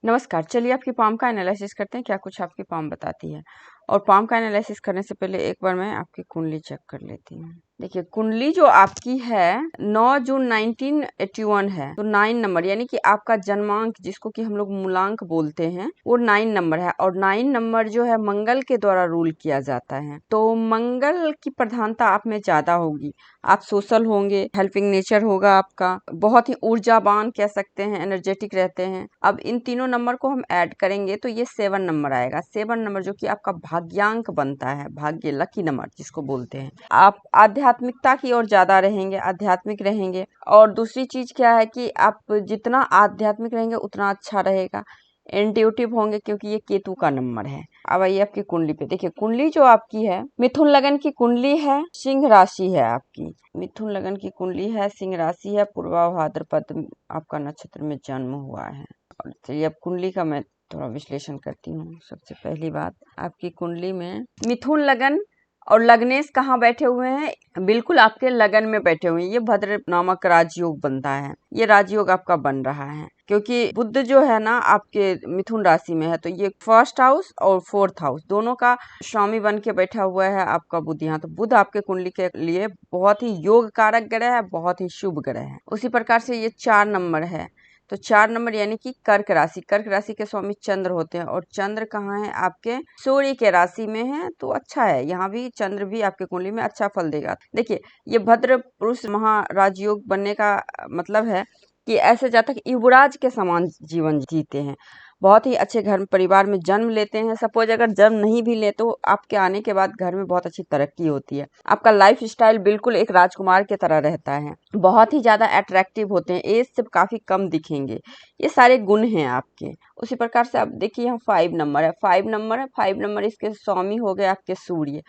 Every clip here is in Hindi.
नमस्कार। चलिए आपकी पाम का एनालिसिस करते हैं, क्या कुछ आपकी पाम बताती है। और पाम का एनालिसिस करने से पहले एक बार मैं आपकी कुंडली चेक कर लेती हूँ। देखिए कुंडली जो आपकी है 9 जून 1981 है, तो 9 नंबर यानी कि आपका जन्मांक जिसको कि हम लोग मूलांक बोलते हैं वो 9 नंबर है। और 9 नंबर जो है मंगल के द्वारा रूल किया जाता है, तो मंगल की प्रधानता आप में ज्यादा होगी। आप सोशल होंगे, हेल्पिंग नेचर होगा आपका, बहुत ही ऊर्जावान कह सकते हैं, एनर्जेटिक रहते हैं। अब इन तीनों नंबर को हम ऐड करेंगे तो ये 7 नंबर आएगा। 7 नंबर जो कि आपका भाग्यांक बनता है, भाग्य लकी नंबर जिसको बोलते हैं। आप आध्यात्मिकता की ओर ज्यादा रहेंगे, आध्यात्मिक रहेंगे। और दूसरी चीज क्या है कि आप जितना आध्यात्मिक रहेंगे उतना अच्छा रहेगा। इंट्यूटिव होंगे क्योंकि ये केतु का नंबर है। अब आइए आपकी कुंडली पे। देखिए कुंडली जो आपकी है मिथुन लगन की कुंडली है, सिंह राशि है आपकी। मिथुन लगन की कुंडली है, सिंह राशि है, पूर्वा भाद्रपद आपका नक्षत्र में जन्म हुआ है। और चलिए अब कुंडली का मैं थोड़ा विश्लेषण करती हूँ। सबसे पहली बात, आपकी कुंडली में मिथुन लगन और लग्नेश कहाँ बैठे हुए हैं? बिल्कुल आपके लगन में बैठे हुए हैं। ये भद्र नामक राजयोग बनता है, ये राजयोग आपका बन रहा है क्योंकि बुध जो है ना आपके मिथुन राशि में है, तो ये फर्स्ट हाउस और फोर्थ हाउस दोनों का स्वामी बन के बैठा हुआ है आपका बुध यहाँ। तो बुध आपके कुंडली के लिए बहुत ही योग कारक ग्रह है, बहुत ही शुभ ग्रह है। उसी प्रकार से ये 4 नंबर है, तो 4 नंबर यानी कि कर्क राशि। कर्क राशि के स्वामी चंद्र होते हैं और चंद्र कहाँ है? आपके सूर्य के राशि में है, तो अच्छा है। यहाँ भी चंद्र भी आपके कुंडली में अच्छा फल देगा। देखिए ये भद्र पुरुष महाराजयोग बनने का मतलब है कि ऐसे जातक युवराज के समान जीवन जीते हैं, बहुत ही अच्छे घर परिवार में जन्म लेते हैं। सपोज अगर जन्म नहीं भी ले तो आपके आने के बाद घर में बहुत अच्छी तरक्की होती है। आपका लाइफ स्टाइल बिल्कुल एक राजकुमार की तरह रहता है, बहुत ही ज्यादा अट्रैक्टिव होते हैं, एज से काफी कम दिखेंगे। ये सारे गुण हैं आपके। उसी प्रकार से अब देखिए यहाँ 5 नंबर है, 5 नंबर है, 5 नंबर इसके स्वामी हो गए आपके सूर्य।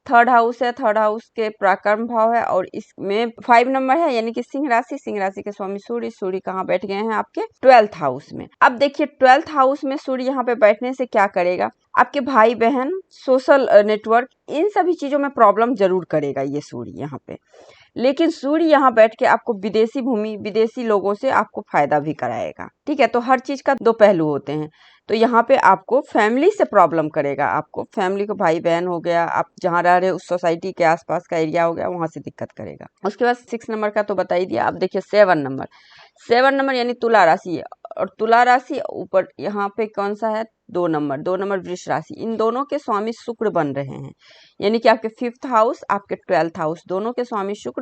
थर्ड हाउस है, थर्ड हाउस के पराक्रम भाव है और इसमें 5 नंबर है यानी कि सिंह राशि। सिंह राशि के स्वामी सूर्य। सूर्य कहाँ बैठ गए हैं? आपके 12th हाउस में। अब देखिए 12th हाउस में सूर्य यहाँ पे बैठने से क्या करेगा? आपके भाई बहन, सोशल नेटवर्क, इन सभी चीजों में प्रॉब्लम जरूर करेगा ये सूर्य यहाँ पे। लेकिन सूर्य यहाँ बैठ के आपको विदेशी भूमि, विदेशी लोगों से आपको फायदा भी कराएगा। ठीक है, तो हर चीज का दो पहलू होते हैं। तो यहाँ पे आपको फैमिली से प्रॉब्लम करेगा, आपको फैमिली को, भाई बहन हो गया, आप जहाँ रह रहे हो उस सोसाइटी के आसपास का एरिया हो गया, वहां से दिक्कत करेगा। उसके बाद 6 नंबर का तो बता ही दिया। अब देखिए 7 नंबर, 7 नंबर यानी तुला राशि है। और तुला राशि ऊपर यहाँ पे कौन सा है? 2 नंबर, 2 नंबर वृष राशि। इन दोनों के स्वामी शुक्र बन रहे हैं, यानी कि आपके 5th हाउस, आपके 12th हाउस, दोनों के स्वामी शुक्र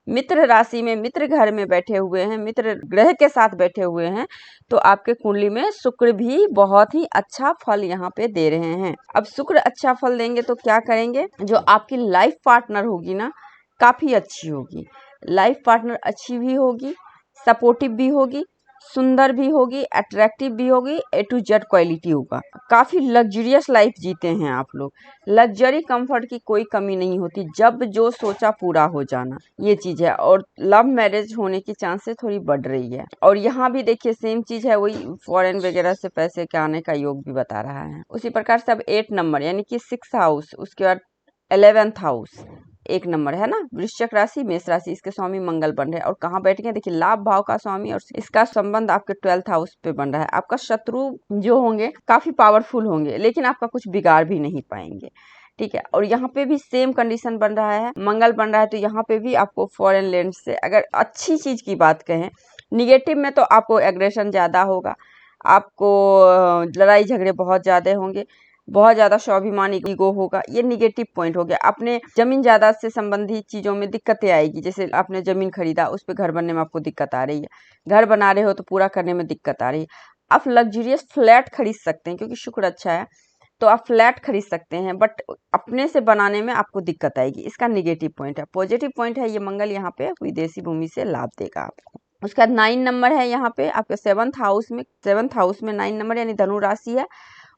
मित्र राशि में, मित्र घर में बैठे हुए हैं, मित्र ग्रह के साथ बैठे हुए हैं। तो आपके कुंडली में शुक्र भी बहुत ही अच्छा फल यहाँ पे दे रहे हैं। अब शुक्र अच्छा फल देंगे तो क्या करेंगे? जो आपकी लाइफ पार्टनर होगी ना, काफी अच्छी होगी। लाइफ पार्टनर अच्छी भी होगी, सपोर्टिव भी होगी, सुंदर भी होगी, अट्रैक्टिव भी होगी, ए टू जेड क्वालिटी होगा। काफी लग्जरियस लाइफ जीते हैं आप लोग। लग्जरी कंफर्ट की कोई कमी नहीं होती, जब जो सोचा पूरा हो जाना, ये चीज है। और लव मैरिज होने की चांसेस थोड़ी बढ़ रही है। और यहाँ भी देखिए सेम चीज है, वही फॉरेन वगैरह से पैसे के आने का योग भी बता रहा है। उसी प्रकार से अब 8 नंबर यानी कि 6 हाउस, उसके बाद 11th हाउस, 1 नंबर है ना, वृश्चिक राशि, मेष राशि, इसके स्वामी मंगल बन रहे हैं। और कहाँ बैठ गए? देखिए लाभ भाव का स्वामी, और इसका संबंध आपके 12th हाउस पे बन रहा है। आपका शत्रु जो होंगे काफी पावरफुल होंगे, लेकिन आपका कुछ बिगाड़ भी नहीं पाएंगे। ठीक है, और यहाँ पे भी सेम कंडीशन बन रहा है, मंगल बन रहा है। तो यहाँ पे भी आपको फॉरेन लैंड से, अगर अच्छी चीज की बात कहें, निगेटिव में तो आपको एग्रेशन ज्यादा होगा, आपको लड़ाई झगड़े बहुत ज्यादा होंगे, बहुत ज्यादा स्वाभिमान, ईगो होगा, ये निगेटिव पॉइंट हो गया। अपने जमीन जायदाद से संबंधित चीजों में दिक्कतें आएगी, जैसे आपने जमीन खरीदा, उस पर घर बनने में आपको दिक्कत आ रही है, घर बना रहे हो तो पूरा करने में दिक्कत आ रही है। आप लग्जरियस फ्लैट खरीद सकते हैं क्योंकि शुक्र अच्छा है, तो आप फ्लैट खरीद सकते हैं, बट अपने से बनाने में आपको दिक्कत आएगी, इसका निगेटिव पॉइंट है। पॉजिटिव पॉइंट है, ये मंगल यहाँ पे विदेशी भूमि से लाभ देगा आपको। उसके बाद 9 नंबर है यहाँ पे आपके 7th हाउस में। 7th हाउस में 9 नंबर यानी धनु राशि है।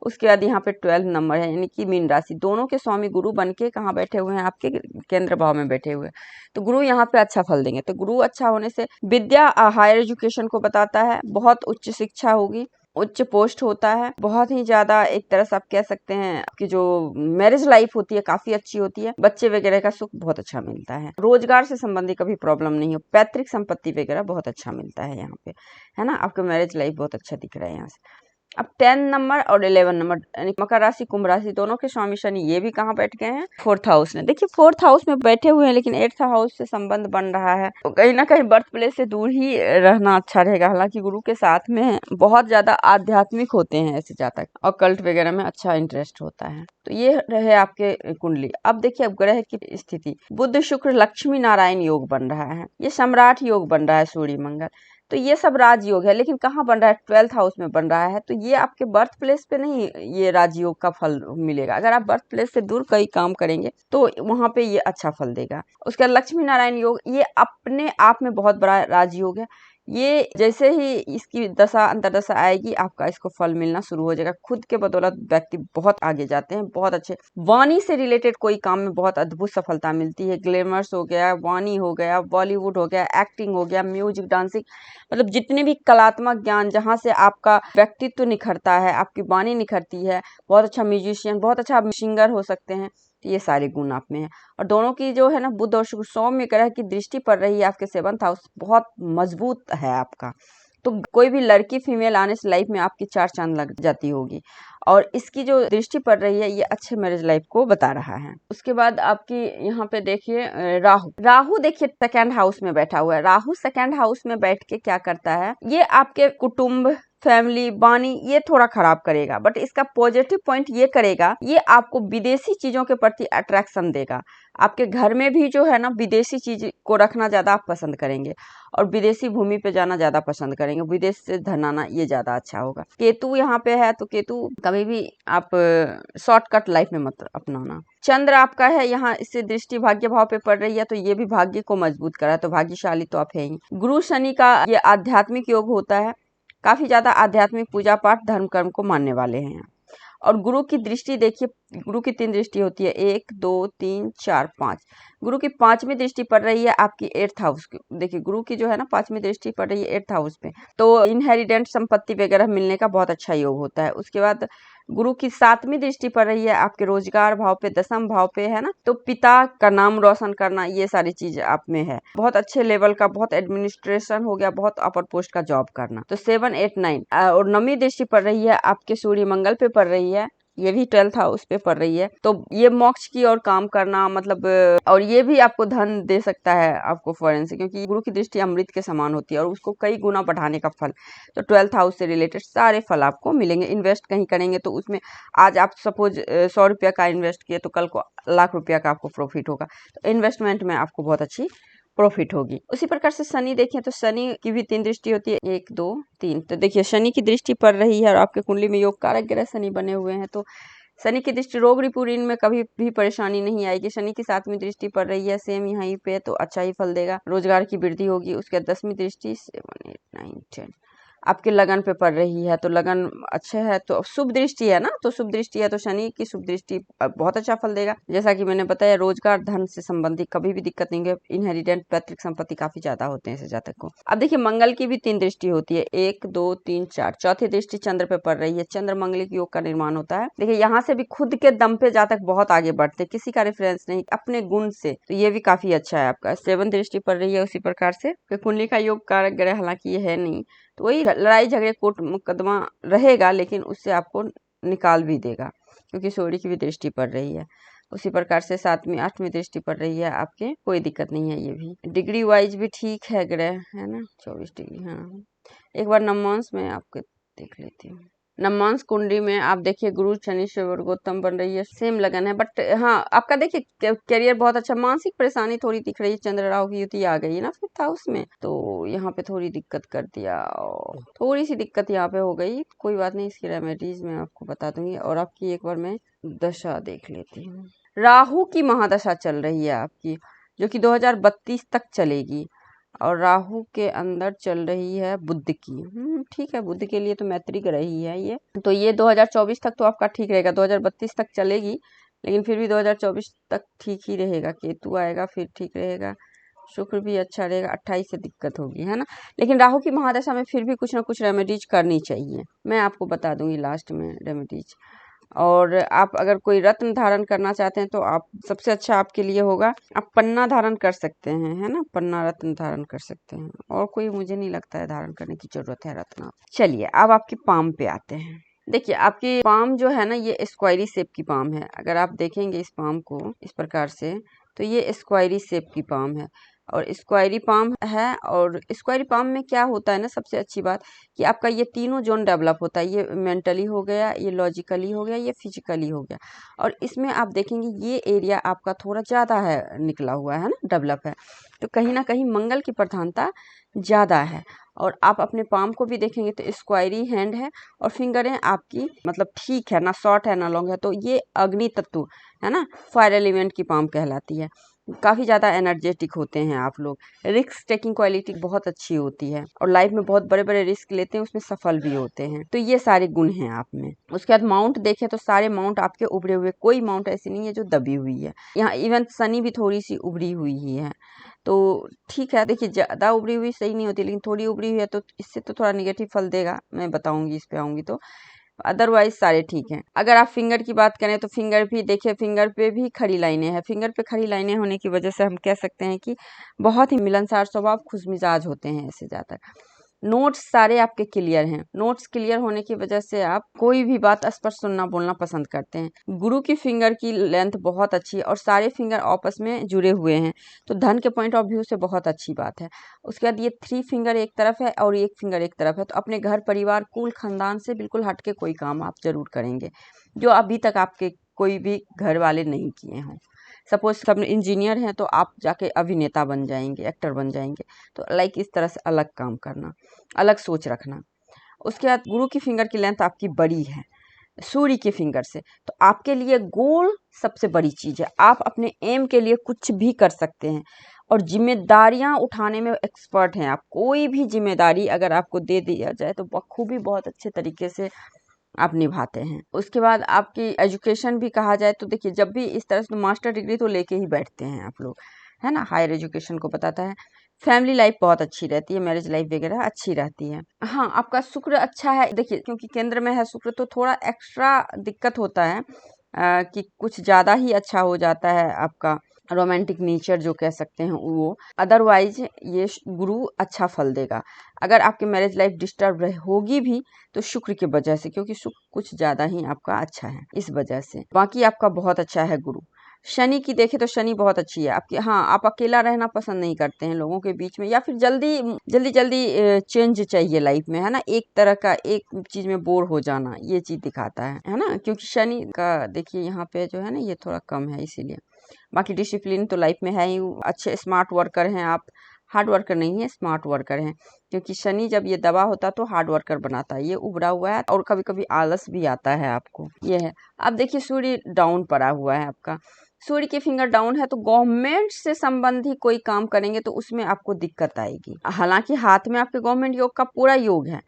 उसके बाद यहाँ पे 12 नंबर है यानी कि मीन राशि। दोनों के स्वामी गुरु बन के कहाँ बैठे हुए हैं? आपके केंद्र भाव में बैठे हुए हैं। तो गुरु यहाँ पे अच्छा फल देंगे। तो गुरु अच्छा होने से विद्या, हायर एजुकेशन को बताता है, बहुत उच्च शिक्षा होगी, उच्च पोस्ट होता है, बहुत ही ज्यादा एक तरह से आप कह सकते हैं कि जो मैरिज लाइफ होती है काफी अच्छी होती है, बच्चे वगैरह का सुख बहुत अच्छा मिलता है, रोजगार से संबंधित कभी प्रॉब्लम नहीं हो, पैतृक संपत्ति वगैरह बहुत अच्छा मिलता है यहाँ पे, है ना। आपका मैरिज लाइफ बहुत अच्छा दिख रहा है यहाँ से। अब 10 नंबर और 11 नंबर यानी मकर राशि कुंभ राशि दोनों के स्वामी शनि ये भी कहाँ बैठ गए हैं, 4th हाउस में। देखिए 4th हाउस में बैठे हुए हैं लेकिन 8th हाउस से संबंध बन रहा है, तो कहीं ना कहीं बर्थ प्लेस से दूर ही रहना अच्छा रहेगा। हालांकि गुरु के साथ में बहुत ज्यादा आध्यात्मिक होते हैं ऐसे जातक, और कल्ट वगैरह में अच्छा इंटरेस्ट होता है। तो ये रहे आपके कुंडली। अब देखिए अब ग्रह की स्थिति, बुध शुक्र लक्ष्मी नारायण योग बन रहा है, ये सम्राट योग बन रहा है, सूर्य मंगल, तो ये सब राजयोग है। लेकिन कहाँ बन रहा है, 12th हाउस में बन रहा है, तो ये आपके बर्थ प्लेस पे नहीं ये राजयोग का फल मिलेगा। अगर आप बर्थ प्लेस से दूर कई काम करेंगे तो वहां पे ये अच्छा फल देगा। उसके बाद लक्ष्मी नारायण योग, ये अपने आप में बहुत बड़ा राजयोग है। ये जैसे ही इसकी दशा अंतरदशा आएगी आपका इसको फल मिलना शुरू हो जाएगा। खुद के बदौलत व्यक्ति बहुत आगे जाते हैं, बहुत अच्छे वाणी से रिलेटेड कोई काम में बहुत अद्भुत सफलता मिलती है। ग्लैमर्स हो गया, वाणी हो गया, बॉलीवुड हो गया, एक्टिंग हो गया, म्यूजिक, डांसिंग, मतलब जितने भी कलात्मक ज्ञान जहाँ से आपका व्यक्तित्व निखरता है, आपकी वाणी निखरती है, बहुत अच्छा म्यूजिशियन, बहुत अच्छा सिंगर हो सकते हैं, तो ये सारे गुण आप में हैं। और दोनों की जो है ना बुध और शुक्र सौम्य ग्रह की दृष्टि पड़ रही है आपके 7th हाउस, बहुत मजबूत है आपका। तो कोई भी लड़की फीमेल आने से लाइफ में आपकी 4 चांद लग जाती होगी, और इसकी जो दृष्टि पड़ रही है ये अच्छे मैरिज लाइफ को बता रहा है। उसके बाद आपकी यहाँ पे देखिए राहु, राहु देखिए 2nd हाउस में बैठा हुआ है। राहु 2nd हाउस में बैठ के क्या करता है, ये आपके कुटुंब, फैमिली, वाणी ये थोड़ा खराब करेगा, बट इसका पॉजिटिव पॉइंट ये करेगा, ये आपको विदेशी चीजों के प्रति अट्रैक्शन देगा। आपके घर में भी जो है ना विदेशी चीज को रखना ज्यादा आप पसंद करेंगे, और विदेशी भूमि पे जाना ज्यादा पसंद करेंगे, विदेश से धन आना ये ज्यादा अच्छा होगा। केतु यहाँ पे है, तो केतु कभी भी आप शॉर्टकट लाइफ में मत अपनाना। चंद्र आपका है यहाँ, इससे दृष्टि भाग्य भाव पे पड़ रही है, तो ये भी भाग्य को मजबूत करा है, तो भाग्यशाली तो आप है ही। गुरु शनि का ये आध्यात्मिक योग होता है, काफी ज्यादा आध्यात्मिक पूजा पाठ धर्म कर्म को मानने वाले हैं। और गुरु की दृष्टि देखिए, गुरु की 3 दृष्टि होती है, 1 2 3 4 5। गुरु की 5वीं दृष्टि पड़ रही है आपकी 8th हाउस की। देखिए गुरु की जो है ना 5वीं दृष्टि पड़ रही है 8th हाउस पे, तो इनहेरिडेंट संपत्ति वगैरह मिलने का बहुत अच्छा योग होता है। उसके बाद गुरु की 7वीं दृष्टि पड़ रही है आपके रोजगार भाव पे, 10th भाव पे है ना, तो पिता का नाम रोशन करना ये सारी चीज आप में है। बहुत अच्छे लेवल का, बहुत एडमिनिस्ट्रेशन हो गया, बहुत अपर पोस्ट का जॉब करना, तो 7 8 9। और 9वीं दृष्टि पड़ रही है आपके सूर्य मंगल पे पड़ रही है, ये भी 12th हाउस पे पड़ रही है, तो ये मोक्ष की और काम करना मतलब, और ये भी आपको धन दे सकता है आपको फॉरेन से, क्योंकि गुरु की दृष्टि अमृत के समान होती है और उसको कई गुना बढ़ाने का फल, तो 12th हाउस से रिलेटेड सारे फल आपको मिलेंगे। इन्वेस्ट कहीं करेंगे तो उसमें आज आप सपोज 100 रुपया का इन्वेस्ट किए तो कल को लाख रुपया का आपको प्रॉफिट होगा, तो इन्वेस्टमेंट में आपको बहुत अच्छी प्रॉफिट होगी। उसी प्रकार से शनि देखें तो शनि की भी 3 दृष्टि होती है, 1 2 3। तो देखिए शनि की दृष्टि पड़ रही है और आपके कुंडली में योग कारक ग्रह शनि बने हुए हैं, तो शनि की दृष्टि रोग रिपुरीन में कभी भी परेशानी नहीं आएगी। शनि की 7वीं दृष्टि पड़ रही है सेम यहीं पे, तो अच्छा ही फल देगा, रोजगार की वृद्धि होगी। उसके 10वीं दृष्टि 7 8 9 10 आपके लगन पे पड़ रही है, तो लगन अच्छे है, तो शुभ दृष्टि है ना, तो शुभ दृष्टि है तो शनि की शुभ दृष्टि बहुत अच्छा फल देगा। जैसा कि मैंने बताया रोजगार धन से संबंधित कभी भी दिक्कत नहीं है। इनहेरिडेंट पैतृक संपत्ति काफी ज्यादा होते हैं ऐसे जातक को। अब देखिए मंगल की भी 3 दृष्टि होती है, 1 2 3 4। चौथी दृष्टि चंद्र पे पड़ रही है, चंद्र मंगलिक योग का निर्माण होता है। देखिए यहाँ से भी खुद के दम पे जातक बहुत आगे बढ़ते, किसी का रेफरेंस नहीं, अपने गुण से, तो ये भी काफी अच्छा है आपका। 7 दृष्टि पड़ रही है उसी प्रकार से, कुंडली का योग कारक ग्रह हालांकि ये है नहीं, तो वही लड़ाई झगड़े कोर्ट मुकदमा रहेगा, लेकिन उससे आपको निकाल भी देगा, क्योंकि सूर्य की भी दृष्टि पड़ रही है। उसी प्रकार से 7वीं 8वीं दृष्टि पड़ रही है आपके, कोई दिक्कत नहीं है। ये भी डिग्री वाइज भी ठीक है ग्रह, है ना, 24 डिग्री। हाँ एक बार नवमांश में आपके देख लेती हूँ। नवमांश कुंडली में आप देखिए गुरु शनि से वर्गोत्तम बन रही है, सेम लगन है, बट हाँ आपका देखिए करियर बहुत अच्छा। मानसिक परेशानी थोड़ी दिख रही है, चंद्र राहु की युति आ गई है ना 5th हाउस में, तो यहाँ पे थोड़ी दिक्कत कर दिया, थोड़ी सी दिक्कत यहाँ पे हो गई, कोई बात नहीं, इसकी रेमेडीज मैं आपको बता दूंगी। और आपकी एक बार मैं दशा देख लेती हूँ। राहु की महादशा चल रही है आपकी, जो कि 2032 तक चलेगी, और राहु के अंदर चल रही है बुध की। ठीक है, बुध के लिए तो मैत्रिक रही है ये, तो ये 2024 तक तो आपका ठीक रहेगा, 2032 तक चलेगी, लेकिन फिर भी 2024 तक ठीक ही रहेगा। केतु आएगा फिर ठीक रहेगा, शुक्र भी अच्छा रहेगा, 28 से दिक्कत होगी, है ना। लेकिन राहु की महादशा में फिर भी कुछ ना कुछ रेमेडीज करनी चाहिए, मैं आपको बता दूंगी लास्ट में रेमेडीज। और आप अगर कोई रत्न धारण करना चाहते हैं तो आप सबसे अच्छा आपके लिए होगा, आप पन्ना धारण कर सकते हैं, है ना, पन्ना रत्न धारण कर सकते हैं। और कोई मुझे नहीं लगता है धारण करने की जरूरत है रत्न। चलिए अब आपकी पाम पे आते हैं। देखिए आपकी पाम जो है ना, ये स्क्वायरी शेप की पाम है। अगर आप देखेंगे इस पाम को इस प्रकार से, तो ये स्क्वायरी शेप की पाम है और स्क्वायरी पाम है। और स्क्वायरी पाम में क्या होता है ना, सबसे अच्छी बात कि आपका ये तीनों जोन डेवलप होता है। ये मेंटली हो गया, ये लॉजिकली हो गया, ये फिजिकली हो गया। और इसमें आप देखेंगे ये एरिया आपका थोड़ा ज़्यादा है, निकला हुआ है ना, डेवलप है। तो कहीं ना कहीं मंगल की प्रधानता ज़्यादा है। और आप अपने पाम को भी देखेंगे तो स्क्वायरी हैंड है और फिंगर है आपकी, मतलब ठीक है ना, शॉर्ट है ना लॉन्ग है। तो ये अग्नि तत्व है ना, फायर एलिमेंट की पाम कहलाती है। काफ़ी ज़्यादा एनर्जेटिक होते हैं आप लोग, रिस्क टेकिंग क्वालिटी बहुत अच्छी होती है और लाइफ में बहुत बड़े बड़े रिस्क लेते हैं, उसमें सफल भी होते हैं। तो ये सारे गुण हैं आप में। उसके बाद माउंट देखें तो सारे माउंट आपके उभरे हुए, कोई माउंट ऐसी नहीं है जो दबी हुई है। यहाँ इवन शनि भी थोड़ी सी उभरी हुई ही है। तो ठीक है, देखिए ज़्यादा उभरी हुई सही नहीं होती, लेकिन थोड़ी उभरी हुई है तो इससे तो थोड़ा निगेटिव फल देगा, मैं बताऊंगी इस पे आऊंगी तो। अदरवाइज सारे ठीक हैं। अगर आप फिंगर की बात करें तो फिंगर भी देखिए, फिंगर पे भी खड़ी लाइनें हैं। फिंगर पे खड़ी लाइनें होने की वजह से हम कह सकते हैं कि बहुत ही मिलनसार स्वभाव, खुशमिजाज होते हैं ऐसे ज़्यादातर। नोट्स सारे आपके क्लियर हैं। नोट्स क्लियर होने की वजह से आप कोई भी बात स्पष्ट सुनना बोलना पसंद करते हैं। गुरु की फिंगर की लेंथ बहुत अच्छी है और सारे फिंगर आपस में जुड़े हुए हैं, तो धन के पॉइंट ऑफ व्यू से बहुत अच्छी बात है। उसके बाद ये 3 फिंगर एक तरफ है और 1 फिंगर एक तरफ है, तो अपने घर परिवार कुल खानदान से बिल्कुल हटके कोई काम आप जरूर करेंगे जो अभी तक आपके कोई भी घर वाले नहीं किए हों। सपोज सब इंजीनियर हैं तो आप जाके अभिनेता बन जाएंगे, एक्टर बन जाएंगे। तो लाइक इस तरह से अलग काम करना, अलग सोच रखना। उसके बाद गुरु की फिंगर की लेंथ आपकी बड़ी है सूर्य की फिंगर से, तो आपके लिए गोल सबसे बड़ी चीज़ है। आप अपने एम के लिए कुछ भी कर सकते हैं और जिम्मेदारियां उठाने में एक्सपर्ट हैं आप। कोई भी जिम्मेदारी अगर आपको दे दिया जाए तो बखूबी बहुत अच्छे तरीके से आप निभाते हैं। उसके बाद आपकी एजुकेशन भी कहा जाए तो देखिए, जब भी इस तरह से तो मास्टर डिग्री तो लेके ही बैठते हैं आप लोग, है ना, हायर एजुकेशन को बताता है। फैमिली लाइफ बहुत अच्छी रहती है, मैरिज लाइफ वगैरह अच्छी रहती है। हाँ, आपका शुक्र अच्छा है। देखिए क्योंकि केंद्र में है शुक्र, तो थोड़ा एक्स्ट्रा दिक्कत होता है कि कुछ ज़्यादा ही अच्छा हो जाता है आपका रोमांटिक नेचर जो कह सकते हैं वो। अदरवाइज ये गुरु अच्छा फल देगा। अगर आपकी मैरिज लाइफ डिस्टर्ब होगी भी तो शुक्र की वजह से, क्योंकि शुक्र कुछ ज़्यादा ही आपका अच्छा है इस वजह से। बाकी आपका बहुत अच्छा है गुरु। शनि की देखें तो शनि बहुत अच्छी है आपकी। हाँ, आप अकेला रहना पसंद नहीं करते हैं लोगों के बीच में, या फिर जल्दी चेंज चाहिए लाइफ में, है ना, एक तरह का एक चीज में बोर हो जाना, ये चीज दिखाता है ना। क्योंकि शनि का देखिए यहाँ पे जो है ना, ये थोड़ा कम है इसीलिए। बाकी डिसिप्लिन तो लाइफ में है ही, अच्छे स्मार्ट वर्कर हैं आप। हार्ड वर्कर नहीं है, स्मार्ट वर्कर हैं, क्योंकि शनि जब ये दबा होता तो हार्ड वर्कर बनाता है। ये उभरा हुआ है और कभी कभी आलस भी आता है आपको, ये है। अब देखिए सूर्य डाउन पड़ा हुआ है आपका। सूर्य की फिंगर डाउन है तो गवर्नमेंट से संबंधी कोई काम करेंगे तो उसमें आपको दिक्कत आएगी। हालांकि हाथ में आपके गवर्नमेंट योग का पूरा योग है,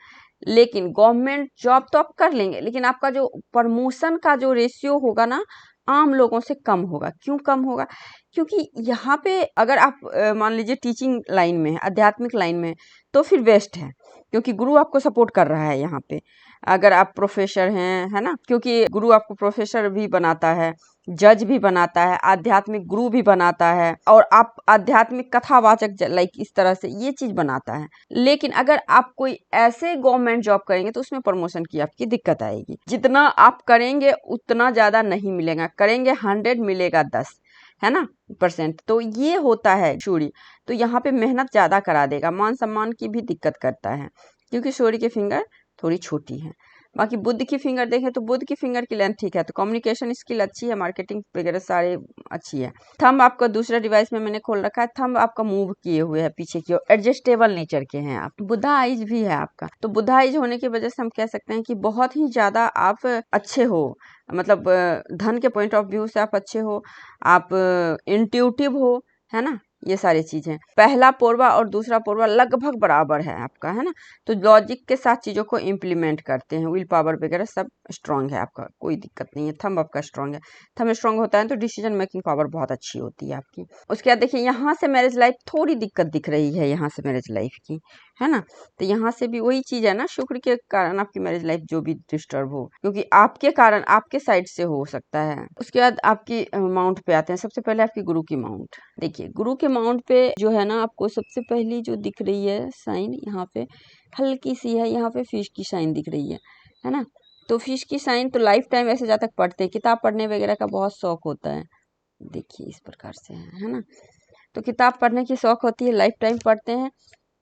लेकिन गवर्नमेंट जॉब तो आप कर लेंगे, लेकिन आपका जो प्रमोशन का जो रेशियो होगा ना, आम लोगों से कम होगा। क्यों कम होगा? क्योंकि यहाँ पे अगर आप मान लीजिए टीचिंग लाइन में है, आध्यात्मिक लाइन में है, तो फिर बेस्ट है, क्योंकि गुरु आपको सपोर्ट कर रहा है यहाँ पे। अगर आप प्रोफेसर हैं, है ना, क्योंकि गुरु आपको प्रोफेसर भी बनाता है, जज भी बनाता है, आध्यात्मिक गुरु भी बनाता है, और आप आध्यात्मिक कथावाचक लाइक इस तरह से ये चीज बनाता है। लेकिन अगर आप कोई ऐसे गवर्नमेंट जॉब करेंगे तो उसमें प्रमोशन की आपकी दिक्कत आएगी। जितना आप करेंगे उतना ज्यादा नहीं मिलेगा, करेंगे 100 मिलेगा 10, है ना, परसेंट। तो ये होता है सूर्य, तो यहाँ पे मेहनत ज्यादा करा देगा, मान सम्मान की भी दिक्कत करता है, क्योंकि सूर्य की फिंगर थोड़ी छोटी है। बाकी बुध की फिंगर देखें तो बुध की फिंगर की लेंथ ठीक है, तो कम्युनिकेशन स्किल अच्छी है, मार्केटिंग वगैरह सारे अच्छी है। थंब आपका दूसरा डिवाइस में मैंने खोल रखा है, थंब आपका मूव किए हुए है पीछे की ओर, एडजस्टेबल नेचर के हैं आप। बुधा आइज भी है आपका, तो बुधा आइज होने की वजह से हम कह सकते हैं कि बहुत ही ज्यादा आप अच्छे हो, मतलब धन के पॉइंट ऑफ व्यू से आप अच्छे हो, आप इंट्यूटिव हो, है ना, ये सारी चीजें। पहला पोरवा और दूसरा पोरवा लगभग बराबर है आपका, है ना। तो लॉजिक के साथ चीजों को इम्प्लीमेंट करते हैं, विल पावर वगैरह सब स्ट्रांग है आपका, कोई दिक्कत नहीं है। थंब आपका स्ट्रांग है, थंब स्ट्रांग होता है तो डिसीजन मेकिंग पावर बहुत अच्छी होती है आपकी। उसके बाद देखिए यहाँ से मैरिज लाइफ थोड़ी दिक्कत दिख रही है, यहाँ से मैरिज लाइफ की, है ना। तो यहाँ से भी वही चीज है ना, शुक्र के कारण आपकी मैरिज लाइफ जो भी डिस्टर्ब हो, क्योंकि आपके कारण आपके साइड से हो सकता है। उसके बाद आपकी माउंट पे आते हैं। सबसे पहले आपकी गुरु की माउंट देखिए, गुरु के माउंट पे जो है ना, आपको सबसे पहली जो दिख रही है साइन यहाँ पे हल्की सी है, यहाँ पे फिश की साइन दिख रही है ना। तो फिश की साइन तो लाइफ टाइम ऐसे जब तक पढ़ते हैं, किताब पढ़ने वगैरह का बहुत शौक होता है, देखिए इस प्रकार से है ना। तो किताब पढ़ने की शौक होती है, लाइफ टाइम पढ़ते हैं,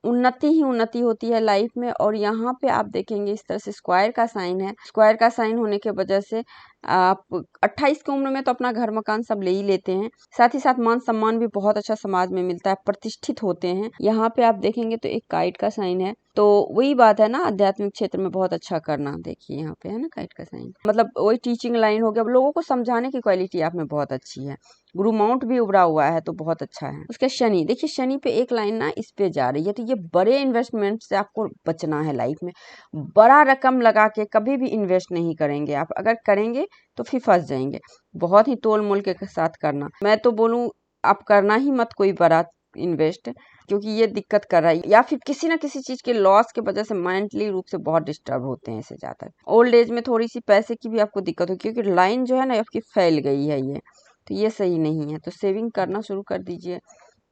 उन्नति ही उन्नति होती है लाइफ में। और यहाँ पे आप देखेंगे इस तरह से स्क्वायर का साइन है, स्क्वायर का साइन होने के वजह से आप 28 की उम्र में तो अपना घर मकान सब ले ही लेते हैं, साथ ही साथ मान सम्मान भी बहुत अच्छा समाज में मिलता है, प्रतिष्ठित होते हैं। यहाँ पे आप देखेंगे तो एक काइट का साइन है, तो वही बात है ना, आध्यात्मिक क्षेत्र में बहुत अच्छा करना। देखिए यहाँ पे है ना काइट का साइन, मतलब वही टीचिंग लाइन हो गया, लोगों को समझाने की क्वालिटी आप में बहुत अच्छी है। गुरु माउंट भी उभरा हुआ है तो बहुत अच्छा है। उसके शनि देखिए, शनि पे एक लाइन ना इस पे जा रही है, तो ये बड़े इन्वेस्टमेंट से आपको बचना है लाइफ में। बड़ा रकम लगा के कभी भी इन्वेस्ट नहीं करेंगे आप, अगर करेंगे तो फिर फंस जाएंगे। बहुत ही तोल मोल के साथ करना, मैं तो बोलूँ आप करना ही मत कोई बड़ा इन्वेस्ट, क्योंकि ये दिक्कत कर रहा है, या फिर किसी ना किसी चीज के लॉस के वजह से मेंटली रूप से बहुत डिस्टर्ब होते हैं इससे ज्यादा। ओल्ड एज में थोड़ी सी पैसे की भी आपको दिक्कत होगी, क्योंकि लाइन जो है ना आपकी फैल गई है ये, तो ये सही नहीं है। तो सेविंग करना शुरू कर दीजिए,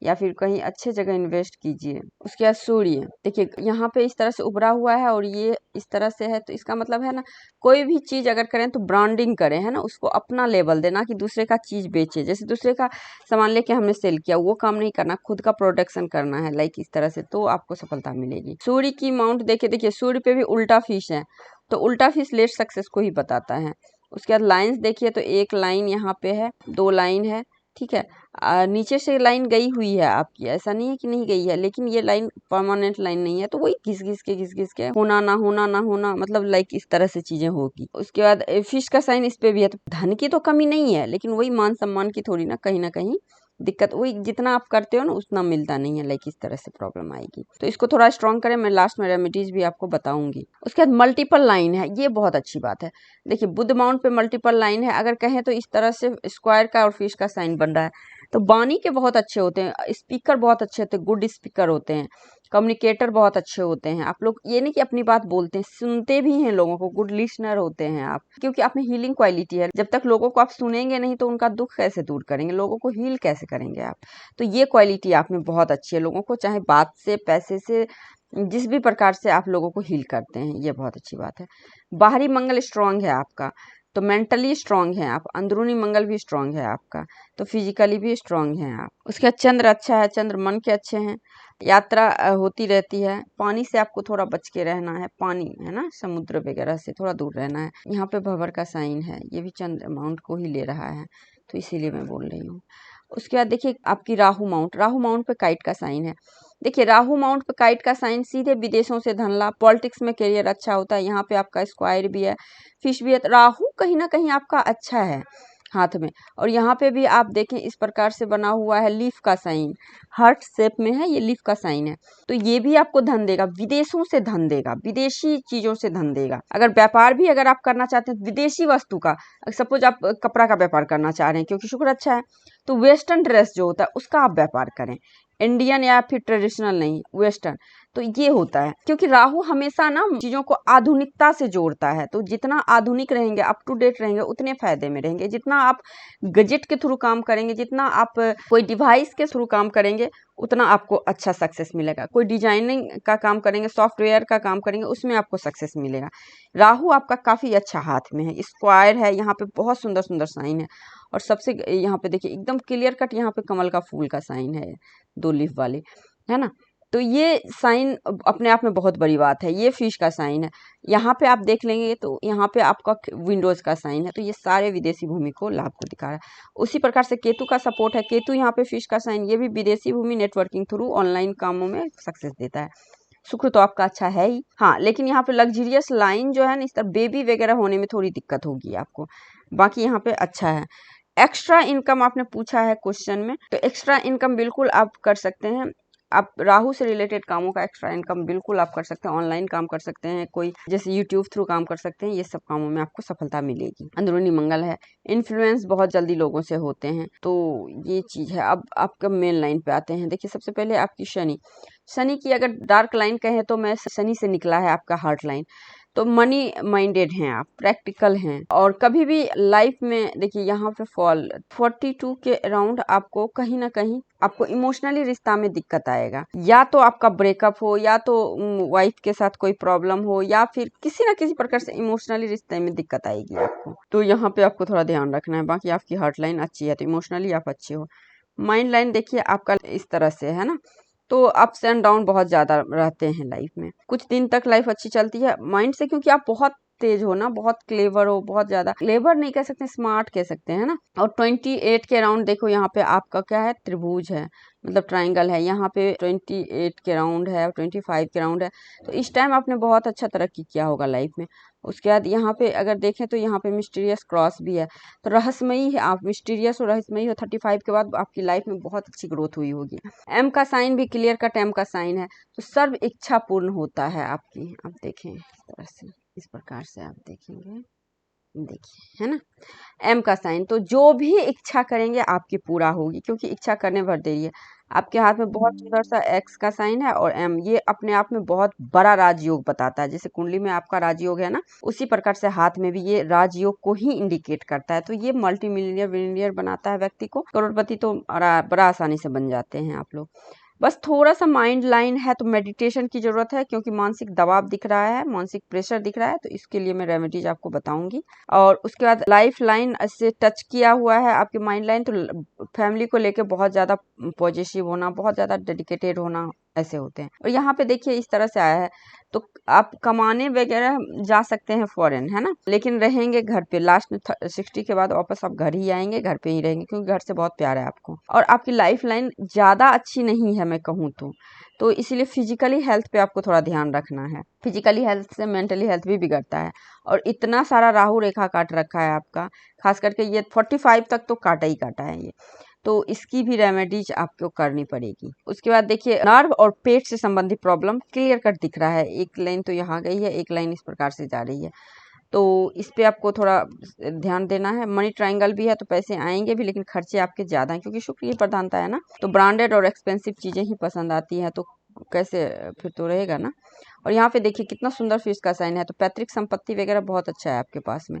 या फिर कहीं अच्छे जगह इन्वेस्ट कीजिए। उसके बाद सूर्य देखिए यहाँ पे इस तरह से उभरा हुआ है और ये इस तरह से है, तो इसका मतलब है ना, कोई भी चीज अगर करें तो ब्रांडिंग करें, है ना, उसको अपना लेबल देना, कि दूसरे का चीज बेचे। जैसे दूसरे का सामान लेके हमने सेल किया, वो काम नहीं करना, खुद का प्रोडक्शन करना है, लाइक इस तरह से, तो आपको सफलता मिलेगी। सूर्य की माउंट देखिए सूर्य पे भी उल्टा फिश है, तो उल्टा फिश लेट सक्सेस को ही बताता है। उसके बाद लाइंस देखिए, तो एक लाइन यहाँ पे है, दो लाइन है, ठीक है। नीचे से लाइन गई हुई है आपकी, ऐसा नहीं है कि नहीं गई है, लेकिन ये लाइन परमानेंट लाइन नहीं है, तो वही घिस घिस के होना ना होना ना होना, मतलब लाइक इस तरह से चीजें होगी। उसके बाद फिश का साइन इस पे भी है, तो धन की तो कमी नहीं है, लेकिन वही मान सम्मान की थोड़ी ना कहीं दिक्कत, वही जितना आप करते हो ना उतना मिलता नहीं है, लाइक इस तरह से प्रॉब्लम आएगी। तो इसको थोड़ा स्ट्रॉन्ग करें, मैं लास्ट में रेमेडीज भी आपको बताऊंगी। उसके बाद मल्टीपल लाइन है, ये बहुत अच्छी बात है। देखिए बुध माउंट पे मल्टीपल लाइन है, अगर कहें तो इस तरह से स्क्वायर का और फिश का साइन बन रहा है, तो बानी के बहुत अच्छे होते हैं, स्पीकर बहुत अच्छे होते हैं, गुड स्पीकर होते हैं, कम्युनिकेटर बहुत अच्छे होते हैं आप लोग। ये नहीं कि अपनी बात बोलते हैं, सुनते भी हैं लोगों को, गुड लिसनर होते हैं आप, क्योंकि आप में हीलिंग क्वालिटी है। जब तक लोगों को आप सुनेंगे नहीं तो उनका दुख कैसे दूर करेंगे, लोगों को हील कैसे करेंगे आप। तो ये क्वालिटी आप में बहुत अच्छी है, लोगों को चाहे बात से, पैसे से, जिस भी प्रकार से आप लोगों को हील करते हैं, ये बहुत अच्छी बात है। बाहरी मंगल स्ट्रांग है आपका, तो मेंटली स्ट्रांग है आप, अंदरूनी मंगल भी स्ट्रांग है आपका, तो फिजिकली भी स्ट्रांग है आप। उसके बाद चंद्र अच्छा है, चंद्र मन के अच्छे हैं, यात्रा होती रहती है। पानी से आपको थोड़ा बच के रहना है, पानी है ना, समुद्र वगैरह से थोड़ा दूर रहना है। यहाँ पे भंवर का साइन है, ये भी चंद्र माउंट को ही ले रहा है, तो इसीलिए मैं बोल रही हूँ। उसके बाद देखिए आपकी राहु माउंट, राहु माउंट पे काइट का साइन है। देखिए राहु माउंट पे काइट का साइन सीधे विदेशों से धन लाभ, पॉलिटिक्स में करियर अच्छा होता है। यहाँ पे आपका स्क्वायर भी है, फिश भी है, तो राहु कहीं ना कहीं आपका अच्छा है हाथ में। और यहाँ पे भी आप देखें इस प्रकार से बना हुआ है, लीफ का साइन, हार्ट शेप में है, ये लीफ का साइन है, तो ये भी आपको धन देगा, विदेशों से धन देगा, विदेशी चीजों से धन देगा। अगर व्यापार भी अगर आप करना चाहते हैं विदेशी वस्तु का, सपोज आप कपड़ा का व्यापार करना चाह रहे हैं क्योंकि शुक्र अच्छा है, तो वेस्टर्न ड्रेस जो होता है उसका आप व्यापार करें, इंडियन या फिर ट्रेडिशनल नहीं, वेस्टर्न। तो ये होता है, क्योंकि राहु हमेशा ना चीजों को आधुनिकता से जोड़ता है, तो जितना आधुनिक रहेंगे, अप टू डेट रहेंगे, उतने फायदे में रहेंगे। जितना आप गजेट के थ्रू काम करेंगे, जितना आप कोई डिवाइस के थ्रू काम करेंगे, उतना आपको अच्छा सक्सेस मिलेगा। कोई डिजाइनिंग का काम करेंगे, सॉफ्टवेयर का काम करेंगे, उसमें आपको सक्सेस मिलेगा। राहु आपका काफी अच्छा हाथ में है, स्क्वायर है, यहाँ पे बहुत सुंदर सुंदर साइन है। और सबसे यहाँ पे देखिए एकदम क्लियर कट, यहाँ पे कमल का फूल का साइन है, 2 लीफ वाले, है ना। तो ये साइन अपने आप में बहुत बड़ी बात है। ये फिश का साइन है, यहाँ पे आप देख लेंगे तो यहाँ पे आपका विंडोज का साइन है, तो ये सारे विदेशी भूमि को लाभ को दिखा रहा है। उसी प्रकार से केतु का सपोर्ट है, केतु यहाँ पे फिश का साइन, ये भी विदेशी भूमि, नेटवर्किंग थ्रू ऑनलाइन कामों में सक्सेस देता है। शुक्र तो आपका अच्छा है ही, हाँ, लेकिन यहाँ पे लग्जरियस लाइन जो है ना, इस तरह बेबी वगैरह होने में थोड़ी दिक्कत होगी आपको, बाकी यहाँ पे अच्छा है। एक्स्ट्रा इनकम आपने पूछा है क्वेश्चन में, तो एक्स्ट्रा इनकम बिल्कुल आप कर सकते हैं। आप राहु से रिलेटेड कामों का एक्स्ट्रा इनकम बिल्कुल आप कर सकते हैं। ऑनलाइन काम कर सकते हैं, कोई जैसे यूट्यूब थ्रू काम कर सकते हैं। ये सब कामों में आपको सफलता मिलेगी। अंदरूनी मंगल है, इन्फ्लुएंस बहुत जल्दी लोगों से होते हैं, तो ये चीज है। अब आपका मेन लाइन पे आते हैं। देखिए सबसे पहले आपकी शनि, शनि की अगर डार्क लाइन कहें तो मैं शनि से निकला है आपका हार्ट लाइन। तो मनी माइंडेड हैं आप, प्रैक्टिकल हैं, और कभी भी लाइफ में देखिए यहाँ पे फॉल 42 के अराउंड आपको कहीं ना कहीं आपको इमोशनली रिश्ता में दिक्कत आएगा। या तो आपका ब्रेकअप हो, या तो वाइफ के साथ कोई प्रॉब्लम हो, या फिर किसी ना किसी प्रकार से इमोशनली रिश्ते में दिक्कत आएगी आपको। तो यहाँ पे आपको थोड़ा ध्यान रखना है। बाकी आपकी हार्ट लाइन अच्छी है तो इमोशनली आप अच्छे हो। माइंड लाइन देखिए आपका इस तरह से है ना, तो अप्स एंड डाउन बहुत ज्यादा रहते हैं लाइफ में। कुछ दिन तक लाइफ अच्छी चलती है माइंड से, क्योंकि आप बहुत तेज हो ना, बहुत क्लेवर हो, बहुत ज्यादा क्लेवर नहीं कह सकते, स्मार्ट कह सकते हैं ना। और 28 के अराउंड देखो यहाँ पे आपका क्या है, त्रिभुज है, मतलब ट्राइंगल है। यहाँ पे 28 के राउंड है, 25 के राउंड है। तो इस टाइम आपने बहुत अच्छा तरक्की किया होगा लाइफ में। उसके बाद यहाँ पे अगर देखें तो यहाँ पे मिस्टीरियस क्रॉस भी है, तो रहस्यमयी है आप, मिस्टीरियस और रहस्यमयी हो। 35 के बाद आपकी लाइफ में बहुत अच्छी ग्रोथ हुई होगी। एम का साइन भी क्लियर कट एम का साइन है, तो सर्व इच्छा पूर्ण होता है आपकी। आप देखें इस तरह से, इस प्रकार से आप देखेंगे, देखिए है ना, एम का साइन। तो जो भी इच्छा करेंगे आपकी पूरा होगी, क्योंकि इच्छा करने भर देरी है। आपके हाथ में बहुत सुंदर सा एक्स का साइन है, और एम ये अपने आप में बहुत बड़ा राजयोग बताता है। जैसे कुंडली में आपका राजयोग है ना, उसी प्रकार से हाथ में भी ये राजयोग को ही इंडिकेट करता है। तो ये मल्टी मिलियनियर बिलियनियर बनाता है व्यक्ति को। करोड़पति तो बड़ा आसानी से बन जाते हैं आप लोग। बस थोड़ा सा माइंड लाइन है तो मेडिटेशन की जरूरत है, क्योंकि मानसिक दबाव दिख रहा है, मानसिक प्रेशर दिख रहा है। तो इसके लिए मैं रेमेडीज आपको बताऊंगी। और उसके बाद लाइफ लाइन से टच किया हुआ है आपकी माइंड लाइन, तो फैमिली को लेके बहुत ज्यादा पॉजिटिव होना, बहुत ज्यादा डेडिकेटेड होना, ऐसे होते हैं। और यहाँ पे देखिए इस तरह से आया है, तो आप कमाने वगैरह जा सकते हैं फॉरेन, है ना, लेकिन रहेंगे घर पे। लास्ट में 60 के बाद वापस आप घर ही आएंगे, घर पे ही रहेंगे, क्योंकि घर से बहुत प्यार है आपको। और आपकी लाइफ लाइन ज्यादा अच्छी नहीं है मैं कहूँ तो इसीलिए फिजिकली हेल्थ पे आपको थोड़ा ध्यान रखना है। फिजिकली हेल्थ से मेंटली हेल्थ भी बिगड़ता है। और इतना सारा राहु रेखा काट रखा है आपका, खास करके ये 45 तक तो काटा ही काटा है ये। तो इसकी भी रेमेडीज आपको करनी पड़ेगी। उसके बाद देखिए नर्व और पेट से संबंधित प्रॉब्लम क्लियर कट दिख रहा है। एक लाइन तो यहाँ गई है, एक लाइन इस प्रकार से जा रही है, तो इस पे आपको थोड़ा ध्यान देना है। मनी ट्रायंगल भी है, तो पैसे आएंगे भी, लेकिन खर्चे आपके ज्यादा हैं, क्योंकि शुक्र की प्रधानता है ना, तो ब्रांडेड और एक्सपेंसिव चीजें ही पसंद आती हैं, तो कैसे फिर तो रहेगा ना। और यहाँ पे देखिए कितना सुंदर फिश का साइन है, तो पैतृक संपत्ति वगैरह बहुत अच्छा है आपके पास में।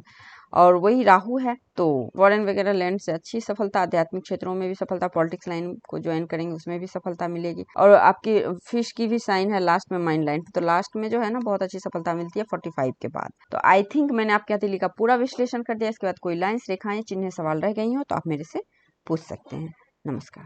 और वही राहु है, तो फॉरेन वगैरह लैंड से अच्छी सफलता, आध्यात्मिक क्षेत्रों में भी सफलता, पॉलिटिक्स लाइन को ज्वाइन करेंगे उसमें भी सफलता मिलेगी। और आपकी फिश की भी साइन है लास्ट में माइंड लाइन, तो लास्ट में जो है ना बहुत अच्छी सफलता मिलती है 45 के बाद। तो आई थिंक मैंने आपके हथेली का पूरा विश्लेषण कर दिया। इसके बाद कोई लाइन्स, रेखाएं, चिन्ह, सवाल रह गई हो तो आप मेरे से पूछ सकते हैं। नमस्कार।